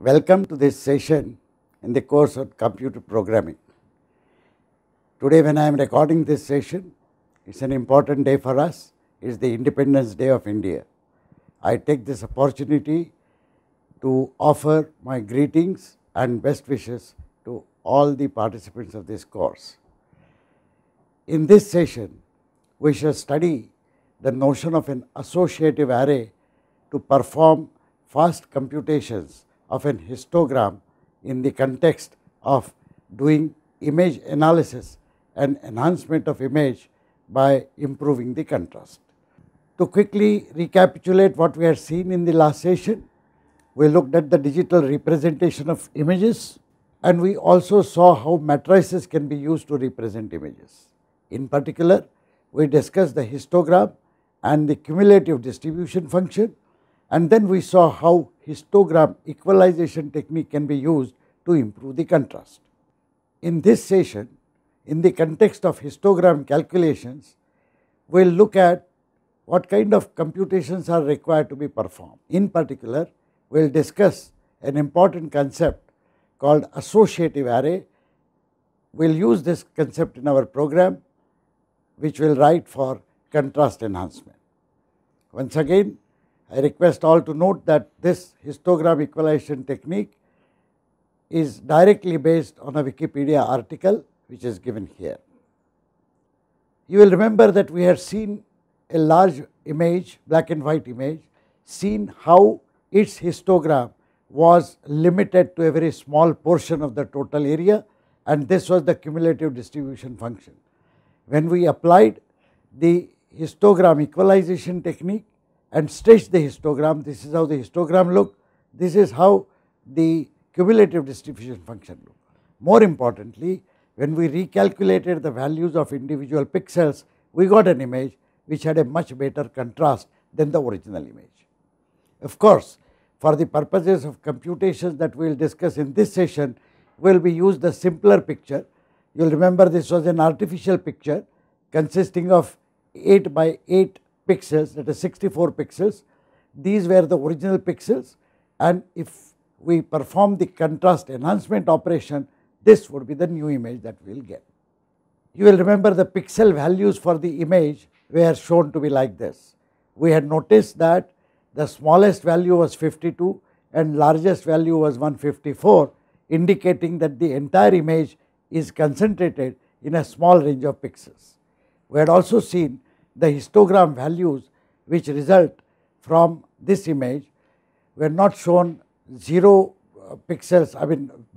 Welcome to this session in the course of computer programming. Today when I am recording this session, it is an important day for us. It is the Independence Day of India. I take this opportunity to offer my greetings and best wishes to all the participants of this course. In this session, we shall study the notion of an associative array to perform fast computations of an histogram in the context of doing image analysis and enhancement of image by improving the contrast. To quickly recapitulate what we had seen in the last session, we looked at the digital representation of images and we also saw how matrices can be used to represent images. In particular, we discussed the histogram and the cumulative distribution function, and then we saw how histogram equalization technique can be used to improve the contrast. In this session, in the context of histogram calculations, we will look at what kind of computations are required to be performed. In particular, we will discuss an important concept called associative array. We will use this concept in our program, which we will write for contrast enhancement. Once again, I request all to note that this histogram equalization technique is directly based on a Wikipedia article which is given here. You will remember that we had seen a large image, black and white image, seen how its histogram was limited to a very small portion of the total area, and this was the cumulative distribution function. When we applied the histogram equalization technique and stretched the histogram, this is how the histogram looked, this is how the cumulative distribution function looked. More importantly, when we recalculated the values of individual pixels, we got an image which had a much better contrast than the original image. Of course, for the purposes of computations that we will discuss in this session, we will be used the simpler picture. You will remember this was an artificial picture consisting of 8 by 8 pixels, that is 64 pixels. These were the original pixels, and if we perform the contrast enhancement operation, this would be the new image that we will get. You will remember the pixel values for the image were shown to be like this. We had noticed that the smallest value was 52 and largest value was 154, indicating that the entire image is concentrated in a small range of pixels. We had also seen the histogram values which result from this image were not shown 0 pixels,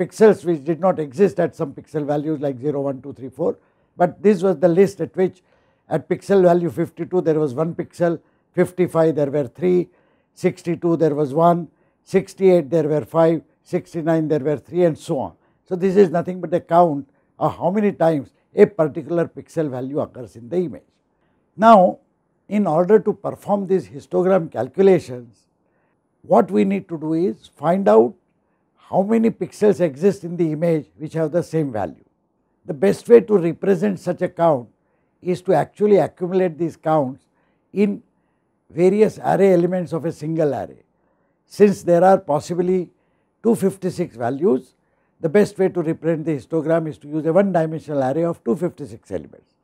pixels which did not exist at some pixel values like 0, 1, 2, 3, 4, but this was the list at which at pixel value 52 there was 1 pixel, 55 there were 3, 62 there was 1, 68 there were 5, 69 there were 3, and so on. So this is nothing but a count of how many times a particular pixel value occurs in the image. Now, in order to perform these histogram calculations, what we need to do is find out how many pixels exist in the image which have the same value. The best way to represent such a count is to actually accumulate these counts in various array elements of a single array. Since there are possibly 256 values, the best way to represent the histogram is to use a one-dimensional array of 256 elements,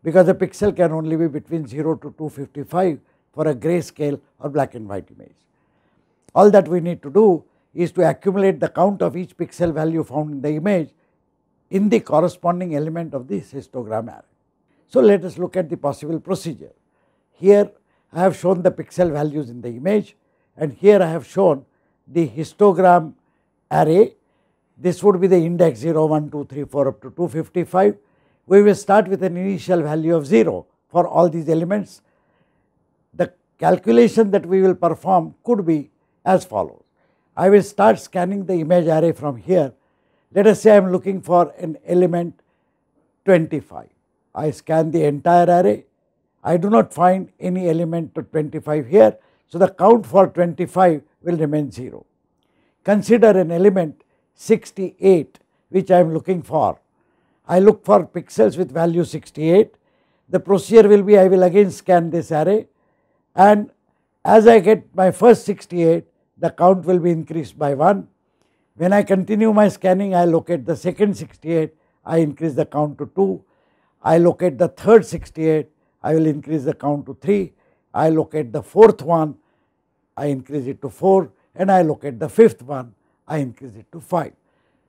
because the pixel can only be between 0 to 255 for a grayscale or black and white image. All that we need to do is to accumulate the count of each pixel value found in the image in the corresponding element of this histogram array. So let us look at the possible procedure. Here I have shown the pixel values in the image, and here I have shown the histogram array. This would be the index 0, 1, 2, 3, 4 up to 255. We will start with an initial value of 0 for all these elements. The calculation that we will perform could be as follows. I will start scanning the image array from here. Let us say I am looking for an element 25. I scan the entire array. I do not find any element to 25 here, so the count for 25 will remain 0. Consider an element 68 which I am looking for. I look for pixels with value 68. The procedure will be I will again scan this array, and as I get my first 68, the count will be increased by 1. When I continue my scanning, I locate the second 68, I increase the count to 2. I locate the third 68, I will increase the count to 3. I locate the fourth one, I increase it to 4, and I locate the fifth one, I increase it to 5.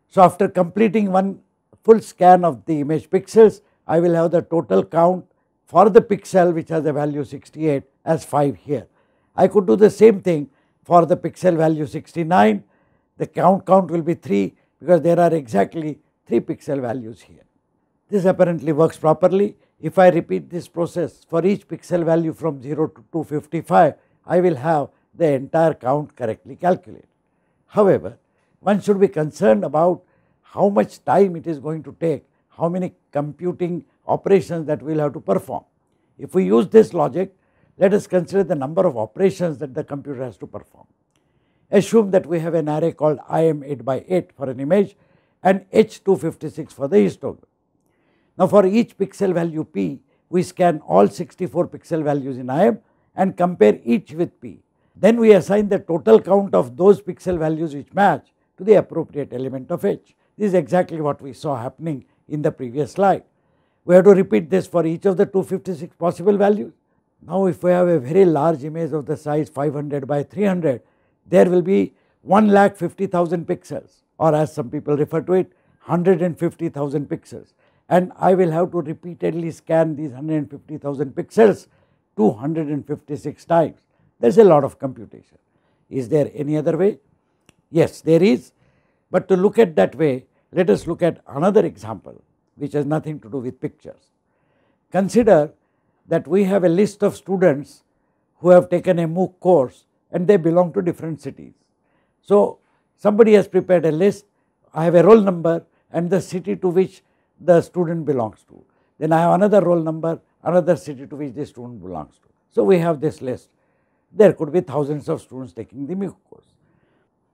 So after completing one full scan of the image pixels, I will have the total count for the pixel which has a value 68 as 5 here. I could do the same thing for the pixel value 69. The count will be 3 because there are exactly 3 pixel values here. This apparently works properly. If I repeat this process for each pixel value from 0 to 255, I will have the entire count correctly calculated. However, one should be concerned about how much time it is going to take, how many computing operations that we will have to perform. If we use this logic, let us consider the number of operations that the computer has to perform. Assume that we have an array called IM 8 by 8 for an image and H256 for the histogram. Now for each pixel value P, we scan all 64 pixel values in IM and compare each with P. Then we assign the total count of those pixel values which match to the appropriate element of H. This is exactly what we saw happening in the previous slide. We have to repeat this for each of the 256 possible values. Now if we have a very large image of the size 500 by 300, there will be 1,50,000 pixels, or as some people refer to it, 150,000 pixels, and I will have to repeatedly scan these 150,000 pixels 256 times. There is a lot of computation. Is there any other way? Yes, there is, but to look at that way, let us look at another example which has nothing to do with pictures. Consider that we have a list of students who have taken a MOOC course and they belong to different cities. So somebody has prepared a list, I have a roll number and the city to which the student belongs to. Then I have another roll number, another city to which the student belongs to. So we have this list. There could be thousands of students taking the MOOC course.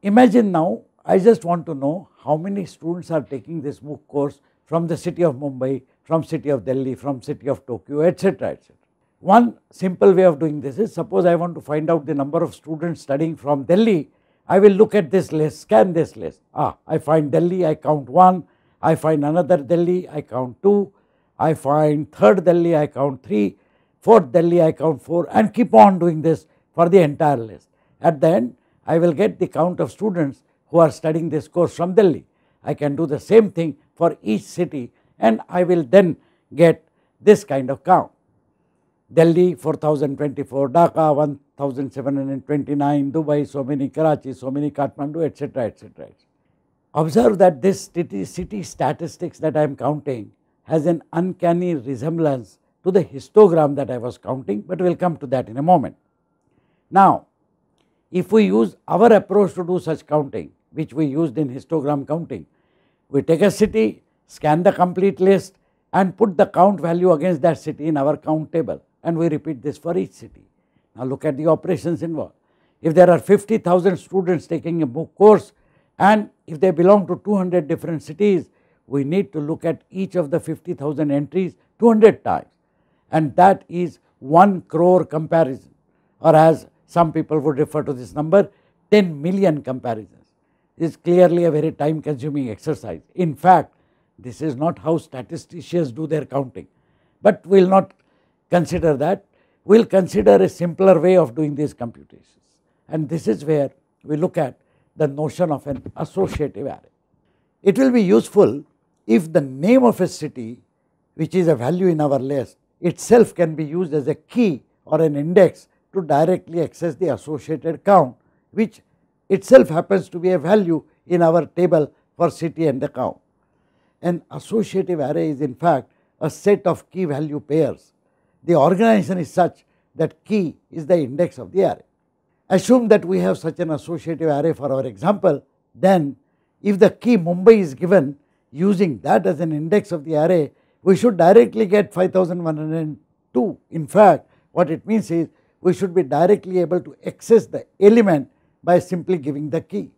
Imagine now, I just want to know how many students are taking this MOOC course from the city of Mumbai, from city of Delhi, from city of Tokyo, etc., etc. One simple way of doing this is, suppose I want to find out the number of students studying from Delhi, I will look at this list, scan this list. I find Delhi, I count 1, I find another Delhi, I count 2, I find third Delhi, I count 3, fourth Delhi, I count 4, and keep on doing this for the entire list. At the end, I will get the count of students who are studying this course from Delhi. I can do the same thing for each city and I will then get this kind of count. Delhi 4024, Dhaka 1729, Dubai so many, Karachi so many, Kathmandu, etc., etc. Observe that this city statistics that I am counting has an uncanny resemblance to the histogram that I was counting, but we will come to that in a moment. Now if we use our approach to do such counting, which we used in histogram counting, we take a city, scan the complete list and put the count value against that city in our count table, and we repeat this for each city. Now look at the operations involved. If there are 50,000 students taking a MOOC course and if they belong to 200 different cities, we need to look at each of the 50,000 entries 200 times, and that is 1 crore comparison, or as some people would refer to this number, 10 million comparisons. This is clearly a very time consuming exercise. In fact, this is not how statisticians do their counting, but we will not consider that. We will consider a simpler way of doing these computations, and this is where we look at the notion of an associative array. It will be useful if the name of a city, which is a value in our list, itself can be used as a key or an index to directly access the associated count, which itself happens to be a value in our table for city and the count. An associative array is in fact a set of key value pairs. The organization is such that key is the index of the array. Assume that we have such an associative array for our example, then if the key Mumbai is given, using that as an index of the array, we should directly get 5102. In fact, what it means is we should be directly able to access the element by simply giving the key.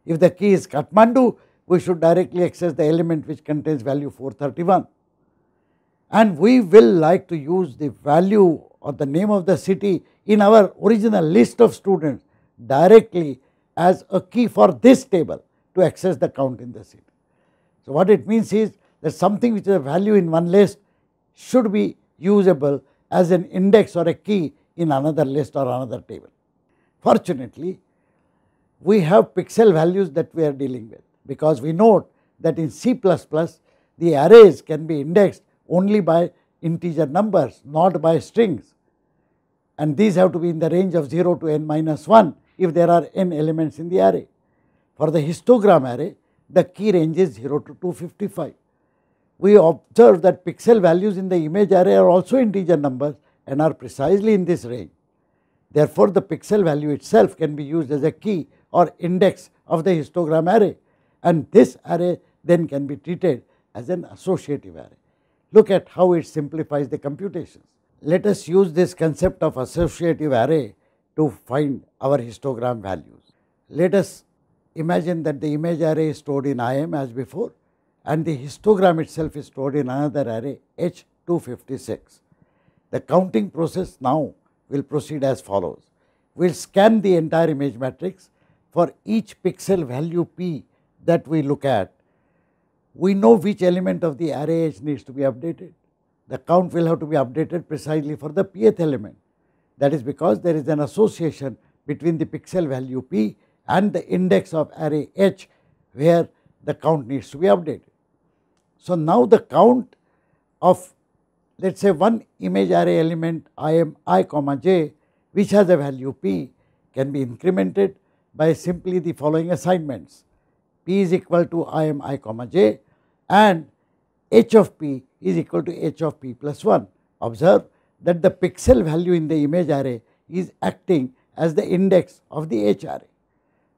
If the key is Kathmandu, we should directly access the element which contains value 431. And we will like to use the value or the name of the city in our original list of students directly as a key for this table. to access the count in the seed. So what it means is that something which is a value in one list should be usable as an index or a key in another list or another table. Fortunately, we have pixel values that we are dealing with, because we note that in C++ the arrays can be indexed only by integer numbers, not by strings, and these have to be in the range of 0 to n minus 1 if there are n elements in the array. For the histogram array, the key range is 0 to 255. We observe that pixel values in the image array are also integer numbers and are precisely in this range. Therefore, the pixel value itself can be used as a key or index of the histogram array, and this array then can be treated as an associative array. Look at how it simplifies the computations. Let us use this concept of associative array to find our histogram values. Let us imagine that the image array is stored in IM as before, and the histogram itself is stored in another array H256. The counting process now will proceed as follows. We will scan the entire image matrix. For each pixel value P that we look at, we know which element of the array H needs to be updated. The count will have to be updated precisely for the pth element. That is because there is an association between the pixel value P and the index of array H, where the count needs to be updated. So now the count of, let us say, one image array element IM I comma j, which has a value P, can be incremented by simply the following assignments. P is equal to IM I comma j, and H of P is equal to H of P plus 1. Observe that the pixel value in the image array is acting as the index of the H array.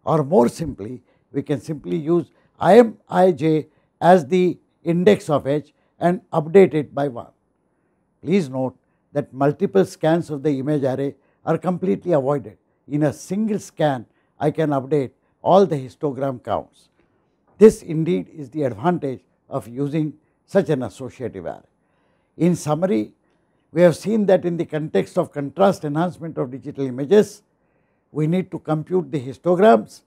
Or more simply, we can simply use IM Ij as the index of H and update it by 1. Please note that multiple scans of the image array are completely avoided. In a single scan, I can update all the histogram counts. This indeed is the advantage of using such an associative array. In summary, we have seen that in the context of contrast enhancement of digital images, we need to compute the histograms,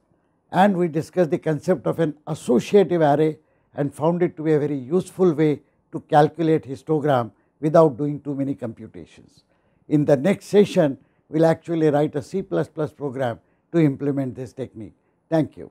and we discussed the concept of an associative array and found it to be a very useful way to calculate histogram without doing too many computations. In the next session, we will actually write a C++ program to implement this technique. Thank you.